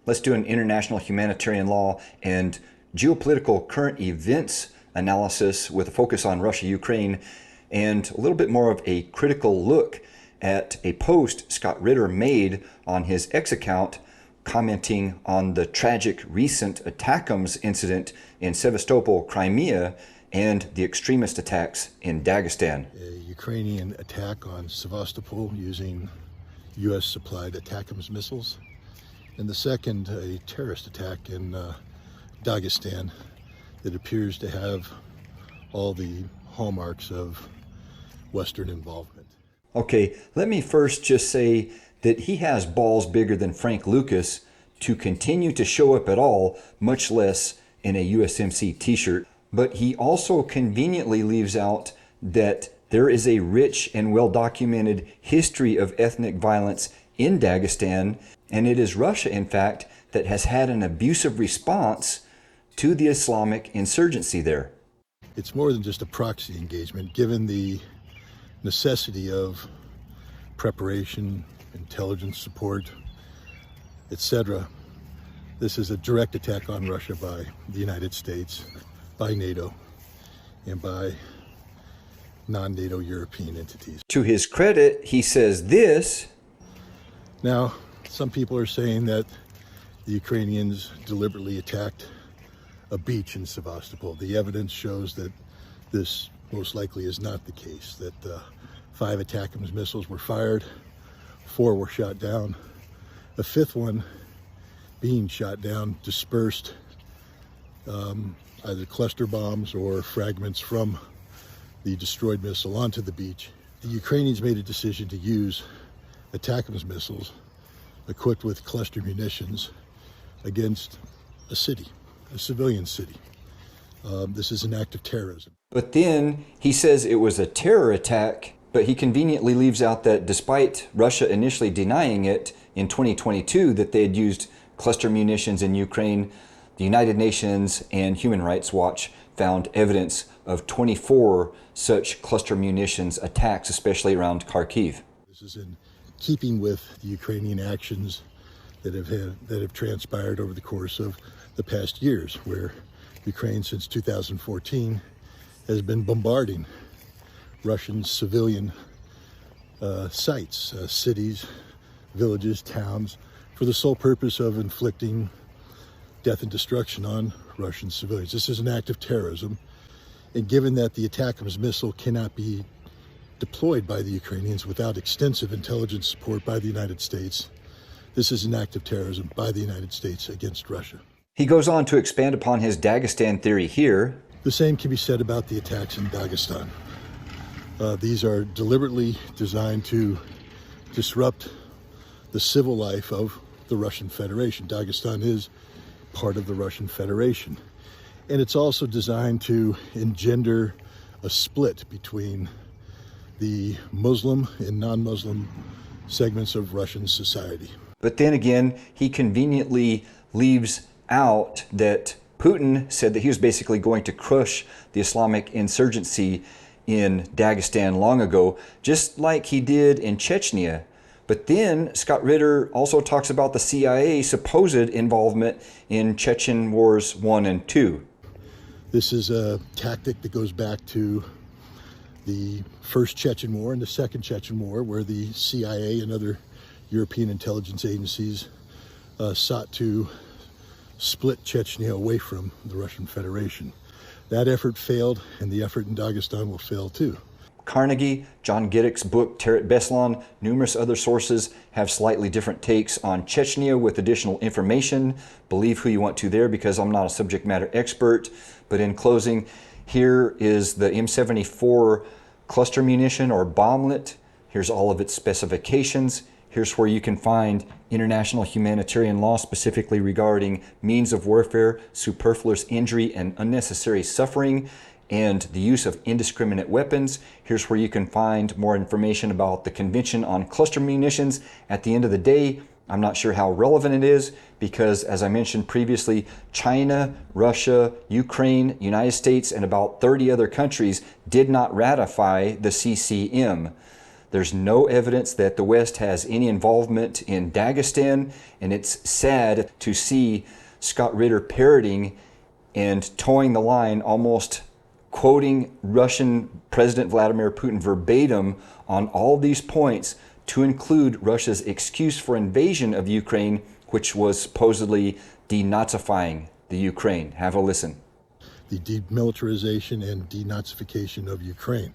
Let's do an international humanitarian law and geopolitical current events analysis with a focus on Russia, Ukraine, and a little bit more of a critical look at a post Scott Ritter made on his X account commenting on the tragic recent ATACMS incident in Sevastopol, Crimea, and the extremist attacks in Dagestan. A Ukrainian attack on Sevastopol using U.S. supplied ATACMS missiles. And the second, a terrorist attack in Dagestan that appears to have all the hallmarks of Western involvement. Okay, let me first just say that he has balls bigger than Frank Lucas to continue to show up at all, much less in a USMC t-shirt. But he also conveniently leaves out that there is a rich and well-documented history of ethnic violence in Dagestan, and it is Russia, in fact, that has had an abusive response to the Islamic insurgency there. It's more than just a proxy engagement, given the necessity of preparation, intelligence support, etc. This is a direct attack on Russia by the United States, by NATO, and by non-NATO European entities. To his credit, he says this. Now, some people are saying that the Ukrainians deliberately attacked a beach in Sevastopol. The evidence shows that this most likely is not the case, that 5 ATACMS missiles were fired, 4 were shot down. The 5th one being shot down dispersed either cluster bombs or fragments from the destroyed missile onto the beach. The Ukrainians made a decision to use ATACMS missiles equipped with cluster munitions against a city, a civilian city. This is an act of terrorism. But then he says it was a terror attack, but he conveniently leaves out that despite Russia initially denying it in 2022 that they had used cluster munitions in Ukraine, the United Nations and Human Rights Watch found evidence of 24 such cluster munitions attacks, especially around Kharkiv. This is in keeping with the Ukrainian actions that have transpired over the course of the past years, where Ukraine since 2014 has been bombarding Russian civilian sites, cities, villages, towns, for the sole purpose of inflicting death and destruction on Russian civilians. This is an act of terrorism, and given that the ATACMS missile cannot be deployed by the Ukrainians without extensive intelligence support by the United States, this is an act of terrorism by the United States against Russia. He goes on to expand upon his Dagestan theory here. The same can be said about the attacks in Dagestan. These are deliberately designed to disrupt the civil life of the Russian Federation. Dagestan is part of the Russian Federation. And it's also designed to engender a split between the Muslim and non-Muslim segments of Russian society. But then again, he conveniently leaves out that Putin said that he was basically going to crush the Islamic insurgency in Dagestan long ago, just like he did in Chechnya. But then Scott Ritter also talks about the CIA's supposed involvement in Chechen Wars 1 and 2. This is a tactic that goes back to the first Chechen War and the second Chechen War, where the CIA and other European intelligence agencies sought to split Chechnya away from the Russian Federation. That effort failed, and the effort in Dagestan will fail too. Carnegie, John Giddick's book, Territ Beslan, numerous other sources have slightly different takes on Chechnya with additional information. Believe who you want to there, because I'm not a subject matter expert. But in closing, here is the M74 cluster munition or bomblet. Here's all of its specifications. Here's where you can find international humanitarian law specifically regarding means of warfare, superfluous injury, and unnecessary suffering, and the use of indiscriminate weapons. Here's where you can find more information about the Convention on Cluster Munitions. At the end of the day, I'm not sure how relevant it is because, as I mentioned previously, China, Russia, Ukraine, United States, and about 30 other countries did not ratify the CCM. There's no evidence that the West has any involvement in Dagestan, and it's sad to see Scott Ritter parroting and towing the line, almost quoting Russian President Vladimir Putin verbatim on all these points, to include Russia's excuse for invasion of Ukraine, which was supposedly denazifying the Ukraine. Have a listen. The demilitarization and denazification of Ukraine.